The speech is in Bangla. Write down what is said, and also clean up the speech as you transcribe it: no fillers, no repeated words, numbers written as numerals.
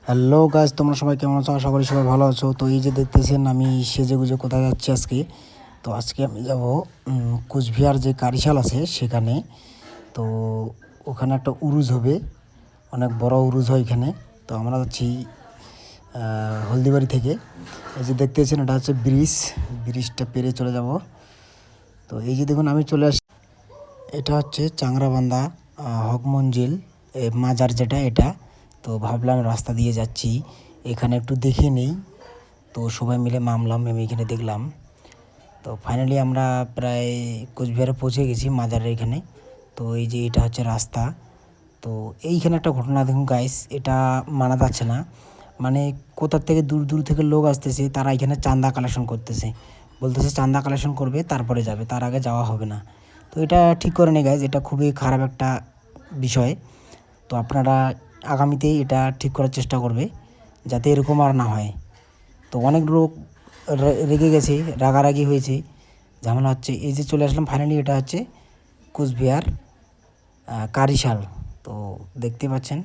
হ্যালো গাইস, তোমরা সবাই কেমন আছো? আশা করি সবাই ভালো আছো। তো এই যে দেখতেছেন আমি সেজে গুজে কোথায় যাচ্ছি আজকে। তো আজকে আমি যাব কুচবিহার যে কারিশাল আছে সেখানে। তো ওখানে একটা উরুজ হবে, অনেক বড় উরুজ হয় এখানে। তো আমরা যাচ্ছি হলদিবাড়ি থেকে। এই যে দেখতেছেন এটা হচ্ছে ব্রিজটা পেরে চলে যাব। তো এই যে দেখুন আমি চলে আসি, এটা হচ্ছে চাংরাবান্ধা হক মঞ্জিল মাজার যেটা এটা। তো ভাবলাম রাস্তা দিয়ে যাচ্ছি, এখানে একটু দেখে নেই। তো সবাই মিলে নামলাম, আমি এখানে দেখলাম। তো ফাইনালি আমরা প্রায় কোচবিহারে পৌঁছে গেছি মাজারের এখানে। তো এই যে এটা হচ্ছে রাস্তা। তো এইখানে একটা ঘটনা দেখুন গাইস, এটা মানা যাচ্ছে না। মানে কোথার থেকে দূর দূর থেকে লোক আসতেছে, তারা এখানে চাঁদা কালেকশন করতেছে, বলতেছে চাঁদা কালেকশন করবে তারপরে যাবে, তার আগে যাওয়া হবে না। তো এটা ঠিক করে নেই গাইজ, এটা খুবই খারাপ একটা বিষয়। তো আপনারা আগামীতেই এটা ঠিক করার চেষ্টা করবে যাতে এরকম আর না হয়। তো অনেক লোক রেগে গেছে, রাগারাগি হয়েছে, ঝামেলা হচ্ছে। এই যে চলে আসলাম ফাইনালি, এটা হচ্ছে কুচবিহার কারিশাল। তো দেখতে পাচ্ছেন।